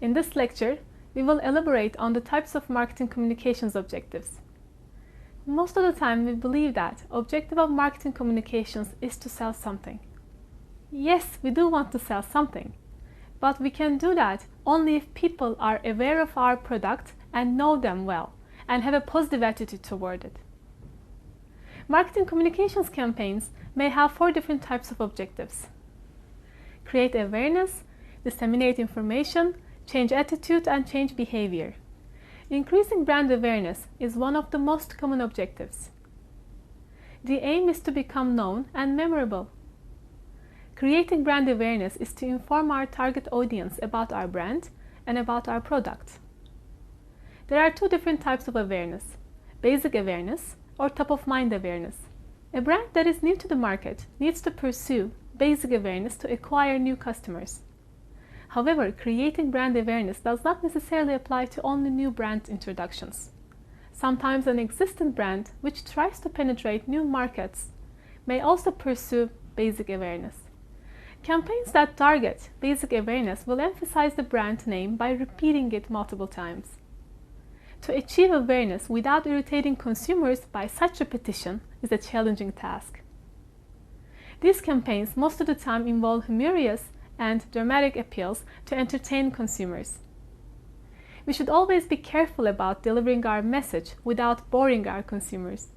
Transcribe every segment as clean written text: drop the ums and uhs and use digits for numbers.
In this lecture, we will elaborate on the types of marketing communications objectives. Most of the time, we believe that objective of marketing communications is to sell something. Yes, we do want to sell something, but we can do that only if people are aware of our product and know them well and have a positive attitude toward it. Marketing communications campaigns may have 4 different types of objectives: create awareness, disseminate information, change attitude, and change behavior. Increasing brand awareness is one of the most common objectives. The aim is to become known and memorable. Creating brand awareness is to inform our target audience about our brand and about our product. There are 2 different types of awareness: basic awareness or top-of-mind awareness. A brand that is new to the market needs to pursue basic awareness to acquire new customers. However, creating brand awareness does not necessarily apply to only new brand introductions. Sometimes an existing brand which tries to penetrate new markets may also pursue basic awareness. Campaigns that target basic awareness will emphasize the brand name by repeating it multiple times. To achieve awareness without irritating consumers by such repetition is a challenging task. These campaigns most of the time involve humorous and dramatic appeals to entertain consumers. We should always be careful about delivering our message without boring our consumers.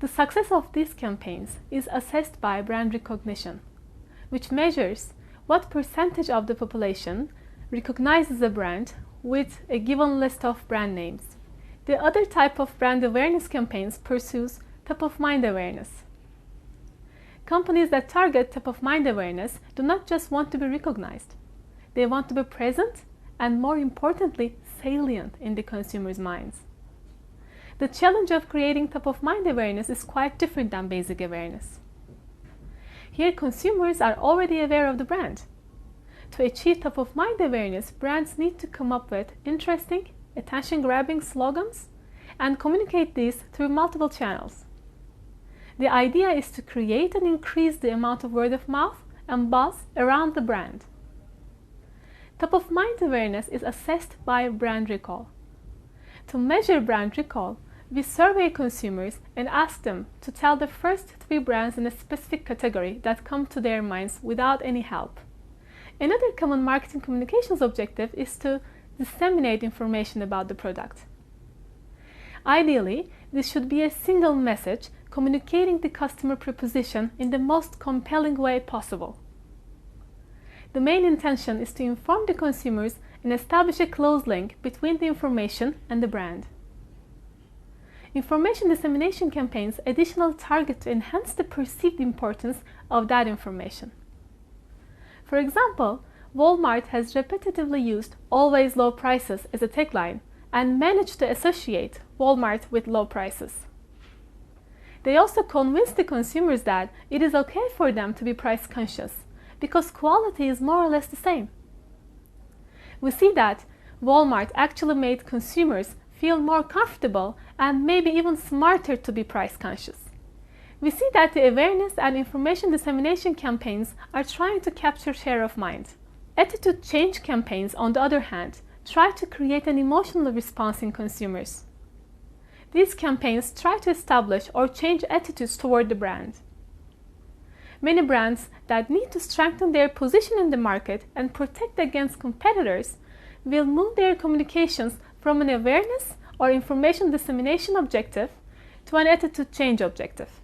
The success of these campaigns is assessed by brand recognition, which measures what percentage of the population recognizes a brand with a given list of brand names. The other type of brand awareness campaigns pursues top-of-mind awareness. Companies that target top-of-mind awareness do not just want to be recognized. They want to be present and, more importantly, salient in the consumer's minds. The challenge of creating top-of-mind awareness is quite different than basic awareness. Here, consumers are already aware of the brand. To achieve top-of-mind awareness, brands need to come up with interesting, attention-grabbing slogans and communicate these through multiple channels. The idea is to create and increase the amount of word of mouth and buzz around the brand. Top-of-mind awareness is assessed by brand recall. To measure brand recall, we survey consumers and ask them to tell the first 3 brands in a specific category that come to their minds without any help. Another common marketing communications objective is to disseminate information about the product. Ideally, this should be a single message communicating the customer proposition in the most compelling way possible. The main intention is to inform the consumers and establish a close link between the information and the brand. Information dissemination campaigns additionally target to enhance the perceived importance of that information. For example, Walmart has repetitively used "always low prices" as a tagline and managed to associate Walmart with low prices. They also convince the consumers that it is okay for them to be price conscious because quality is more or less the same. We see that Walmart actually made consumers feel more comfortable and maybe even smarter to be price conscious. We see that the awareness and information dissemination campaigns are trying to capture share of mind. Attitude change campaigns, on the other hand, try to create an emotional response in consumers. These campaigns try to establish or change attitudes toward the brand. Many brands that need to strengthen their position in the market and protect against competitors will move their communications from an awareness or information dissemination objective to an attitude change objective.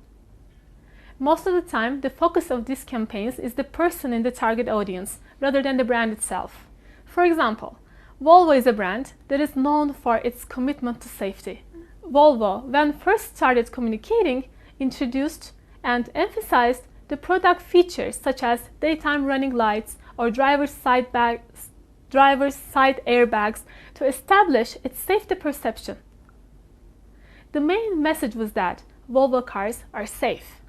Most of the time, the focus of these campaigns is the person in the target audience rather than the brand itself. For example, Volvo is a brand that is known for its commitment to safety. Volvo, when first started communicating, introduced and emphasized the product features such as daytime running lights or driver's side airbags to establish its safety perception. The main message was that Volvo cars are safe.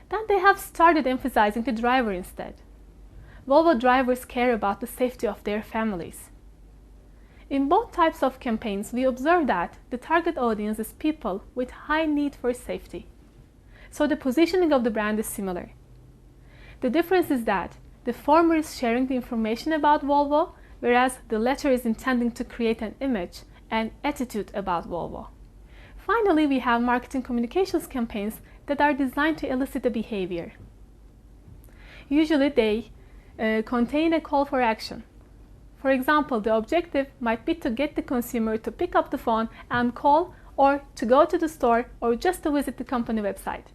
Then they have started emphasizing the driver instead. Volvo drivers care about the safety of their families. In both types of campaigns, we observe that the target audience is people with high need for safety. So the positioning of the brand is similar. The difference is that The former is sharing the information about Volvo, whereas the latter is intending to create an image and attitude about Volvo. Finally, we have marketing communications campaigns that are designed to elicit a behavior. Usually they contain a call for action. For example, the objective might be to get the consumer to pick up the phone and call, or to go to the store, or just to visit the company website.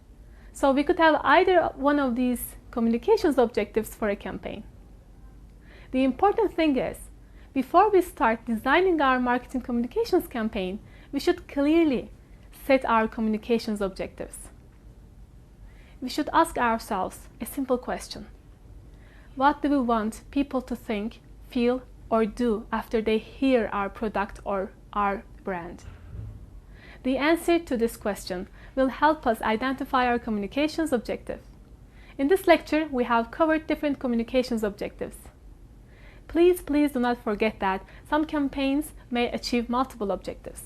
So we could have either one of these communications objectives for a campaign. The important thing is, before we start designing our marketing communications campaign, we should clearly set our communications objectives. We should ask ourselves a simple question. What do we want people to think, feel, or do after they hear our product or our brand? The answer to this question will help us identify our communications objective. In this lecture, we have covered different communications objectives. Please do not forget that some campaigns may achieve multiple objectives.